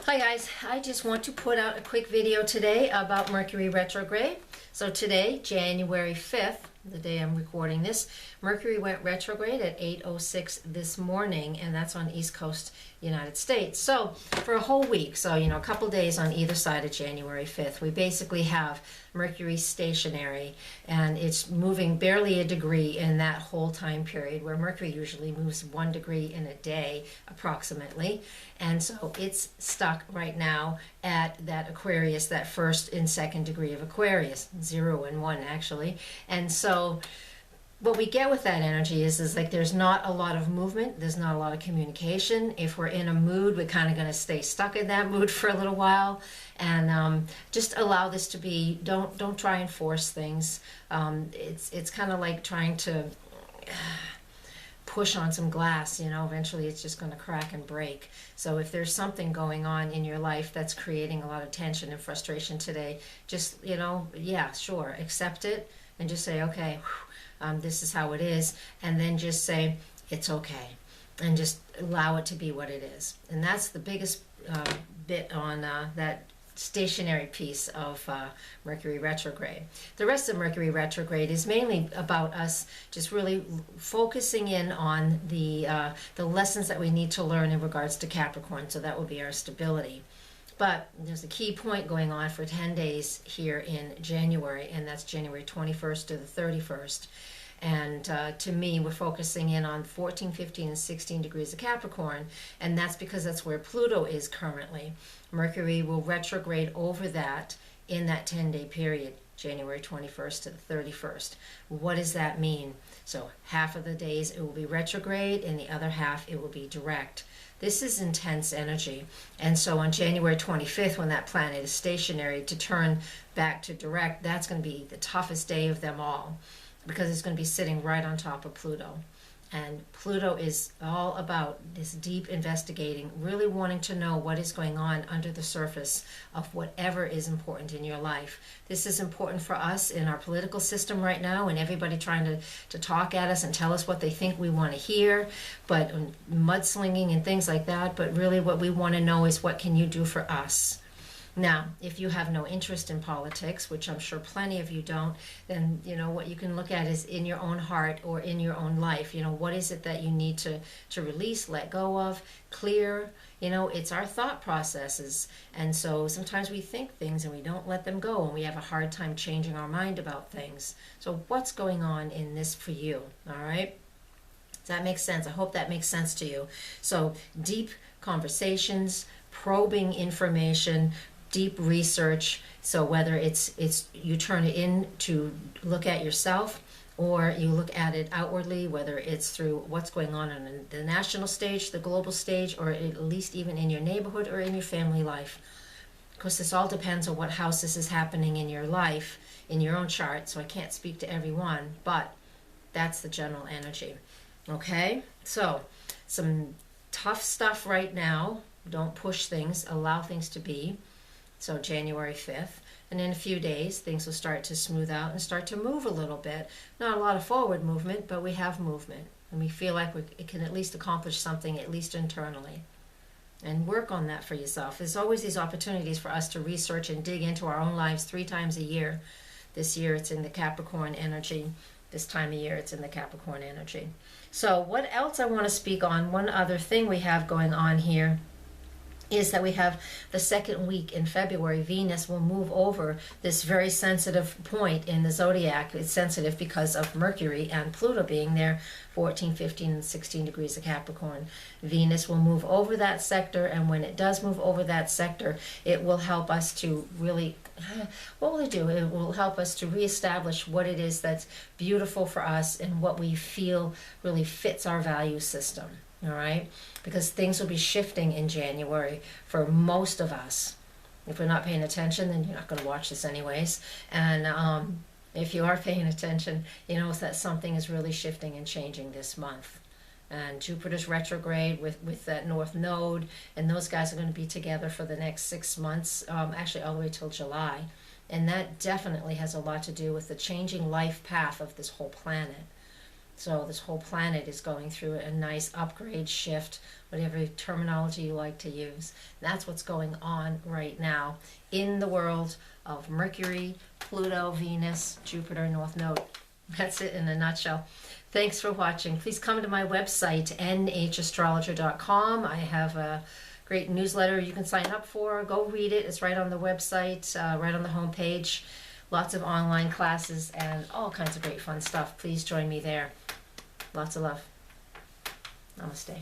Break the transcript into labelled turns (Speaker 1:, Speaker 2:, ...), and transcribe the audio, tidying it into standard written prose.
Speaker 1: Hi guys, I just want to put out a quick video today about Mercury retrograde. So today, January 5th, the day I'm recording this, Mercury went retrograde at 8:06 this morning, and that's on East Coast United States. So for a whole week, so a couple days on either side of January 5th, we basically have Mercury stationary, and it's moving barely a degree in that whole time period, where Mercury usually moves 1 degree in a day approximately. And so it's stuck right now at that Aquarius, that first and second degree of Aquarius, 0 and 1 actually. And so what we get with that energy is like there's not a lot of movement, there's not a lot of communication. If we're in a mood, we're kind of going to stay stuck in that mood for a little while, and just allow this to be. Don't try and force things. It's kind of like trying to push on some glass. Eventually it's just going to crack and break. So if there's something going on in your life that's creating a lot of tension and frustration today, just yeah, sure, accept it and just say, okay, this is how it is, and then just say it's okay and just allow it to be what it is. And that's the biggest bit on that stationary piece of Mercury retrograde. The rest of Mercury retrograde is mainly about us just really focusing in on the lessons that we need to learn in regards to Capricorn. So that will be our stability. But there's a key point going on for 10 days here in January, and that's January 21st to the 31st. And to me, we're focusing in on 14, 15, and 16 degrees of Capricorn, and that's because that's where Pluto is currently. Mercury will retrograde over that in that 10-day period, January 21st to the 31st. What does that mean? So half of the days it will be retrograde, and the other half it will be direct. This is intense energy. And so on January 25th, when that planet is stationary, to turn back to direct, that's going to be the toughest day of them all, because it's going to be sitting right on top of Pluto. And Pluto is all about this deep investigating, really wanting to know what is going on under the surface of whatever is important in your life. This is important for us in our political system right now, and everybody trying to talk at us and tell us what they think we want to hear, but mudslinging and things like that. But really what we want to know is, what can you do for us? Now, if you have no interest in politics, which I'm sure plenty of you don't, then what you can look at is in your own heart or in your own life. What is it that you need to release, let go of, clear? It's our thought processes. And so sometimes we think things and we don't let them go, and we have a hard time changing our mind about things. So what's going on in this for you? All right? Does that make sense? I hope that makes sense to you. So deep conversations, probing information, deep research. So whether it's you turn it in to look at yourself, or you look at it outwardly, whether it's through what's going on the national stage, the global stage, or at least even in your neighborhood or in your family life. Of course, this all depends on what house this is happening in your life, in your own chart, so I can't speak to everyone, but that's the general energy. Okay, so some tough stuff right now. Don't push things, allow things to be. So January 5th, and in a few days things will start to smooth out and start to move a little bit. Not a lot of forward movement, but we have movement, and we feel like it can at least accomplish something, at least internally. And work on that for yourself. There's always these opportunities for us to research and dig into our own lives 3 times a year. This year it's in the Capricorn energy. This time of year it's in the Capricorn energy. So what else I want to speak on, one other thing we have going on here, is that we have the second week in February. Venus will move over this very sensitive point in the zodiac. It's sensitive because of Mercury and Pluto being there, 14, 15, and 16 degrees of Capricorn. Venus will move over that sector, and when it does move over that sector, it will help us to really, what will it do? It will help us to reestablish what it is that's beautiful for us and what we feel really fits our value system. All right, because things will be shifting in January for most of us. If we're not paying attention, then you're not going to watch this anyways. And if you are paying attention, that something is really shifting and changing this month. And Jupiter's retrograde with that North Node, and those guys are going to be together for the next 6 months, actually all the way till July. And that definitely has a lot to do with the changing life path of this whole planet. So this whole planet is going through a nice upgrade, shift, whatever terminology you like to use. That's what's going on right now in the world of Mercury, Pluto, Venus, Jupiter, North Node. That's it in a nutshell. Thanks for watching. Please come to my website, nhastrologer.com. I have a great newsletter you can sign up for. Go read it. It's right on the website, right on the homepage. Lots of online classes and all kinds of great fun stuff. Please join me there. Lots of love. Namaste.